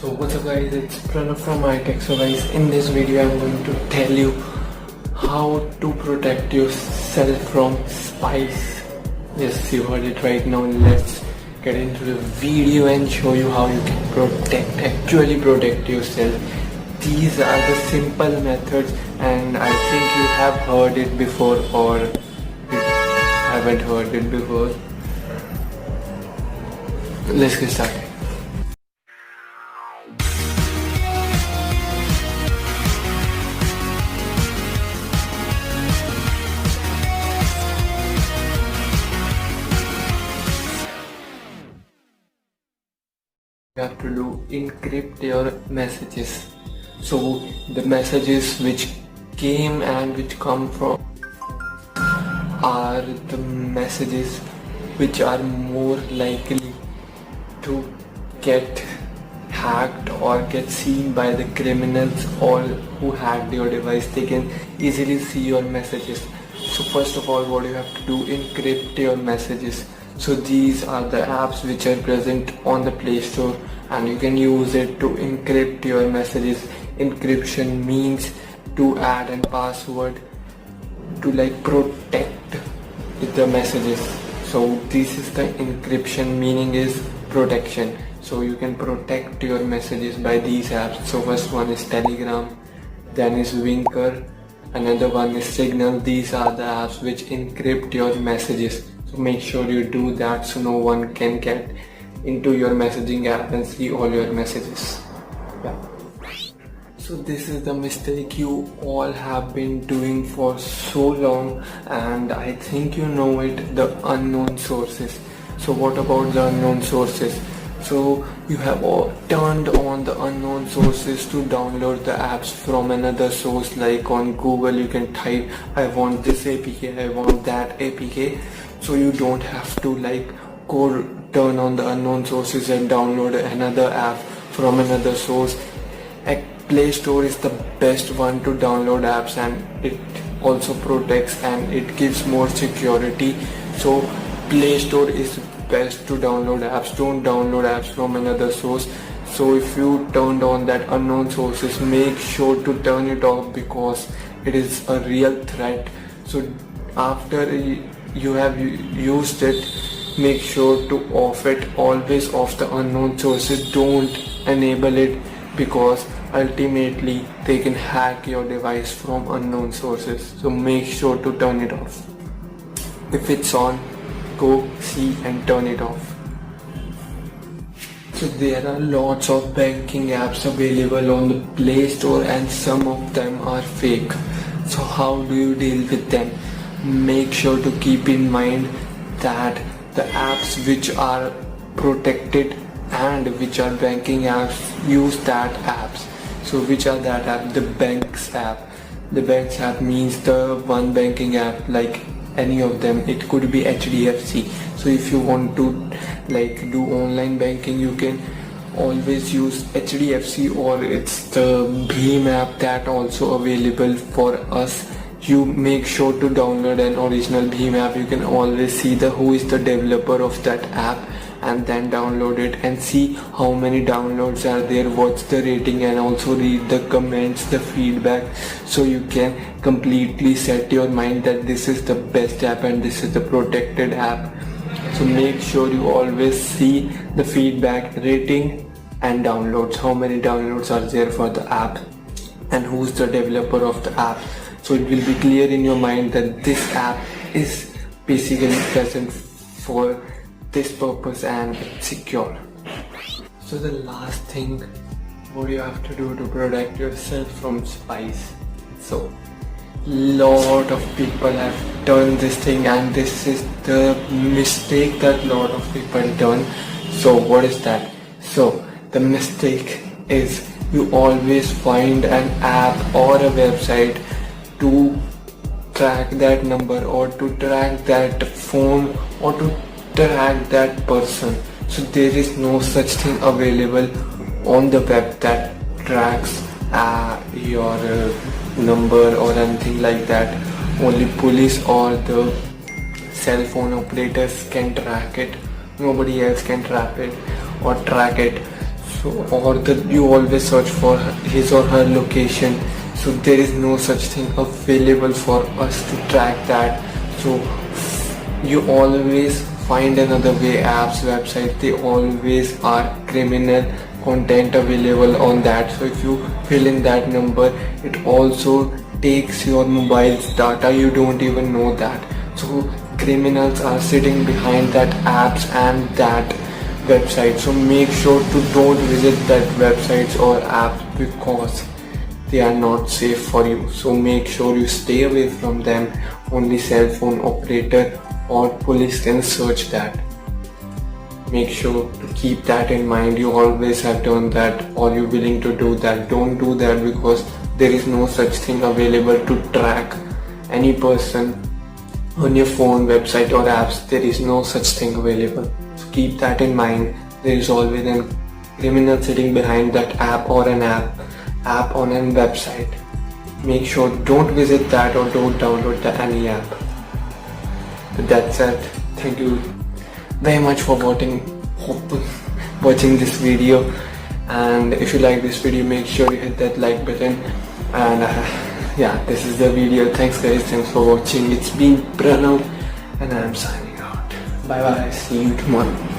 So what's up guys, it's Pranav from Hightech. So guys, in this video I'm going to tell you how to protect yourself from spies. Yes, you heard it right now. Let's get into the video and show you how you can actually protect yourself. These are the simple methods and I think you have heard it before or you haven't heard it before. Let's get started. You have to do encrypt your messages. So the messages which came and which come from are the messages which are more likely to get hacked or get seen by the criminals or who hacked your device. They can easily see your messages. So first of all, what you have to do, encrypt your messages. So these are the apps which are present on the Play Store and you can use it to encrypt your messages. Encryption means to add a password to protect the messages. So this is the encryption, meaning is protection. So you can protect your messages by these apps. So first one is Telegram, then is Winker, another one is Signal. These are the apps which encrypt your messages. So make sure you do that so no one can get into your messaging app and see all your messages. Yeah. So this is the mistake you all have been doing for so long and I think you know it, the unknown sources. So what about the unknown sources? So you have all turned on the unknown sources to download the apps from another source. Like on Google you can type I want this APK, I want that APK. So you don't have to go turn on the unknown sources and download another app from another source. Play Store is the best one to download apps and it also protects and it gives more security. So Play Store is best to download apps. Don't download apps from another source. So if you turned on that unknown sources, make sure to turn it off because it is a real threat. So after you have used it, make sure to off it. Always off the unknown sources. Don't enable it because ultimately they can hack your device from unknown sources. So make sure to turn it off. If it's on, go see and turn it off. So there are lots of banking apps available on the Play Store and some of them are fake. So how do you deal with them? Make sure to keep in mind that the apps which are protected and which are banking apps, use that apps. So which are that app? The banks app. The banks app means the one banking app, like any of them. It could be HDFC. So if you want to do online banking, you can always use HDFC or it's the Bheem app that also available for us. You make sure to download an original Bheem app. You can always see who is the developer of that app and then download it and see how many downloads are there, what's the rating, and also read the comments, the feedback, so you can completely set your mind that this is the best app and this is the protected app. So make sure you always see the feedback, rating and downloads, how many downloads are there for the app and who's the developer of the app. So it will be clear in your mind that this app is basically present for this purpose and it's secure. So the last thing what you have to do to protect yourself from spies. So lot of people have done this thing and this is the mistake that lot of people done. So what is that? So the mistake is you always find an app or a website to track that number or to track that phone or to track that person. So there is no such thing available on the web that tracks your number or anything like that. Only police or the cell phone operators can track it. Nobody else can track it. So, or that you always search for his or her location. So there is no such thing available for us to track that. So you always find another way. Apps, website, they always are criminal content available on that. So if you fill in that number, it also takes your mobile's data. You don't even know that. So criminals are sitting behind that apps and that website. So make sure to don't visit that websites or apps because they are not safe for you. So make sure you stay away from them. Only cell phone operator or police can search that. Make sure to keep that in mind. You always have done that, or you're willing to do that. Don't do that because there is no such thing available to track any person on your phone, website or apps. There is no such thing available. So keep that in mind. There is always a criminal sitting behind that app or an app on a website. Make sure don't visit that or don't download any app. So that's it. Thank you very much for watching this video, and if you like this video, make sure you hit that like button. And yeah, this is the video. Thanks guys, thanks for watching. It's been Pranav and I'm signing out. Bye bye, see you tomorrow.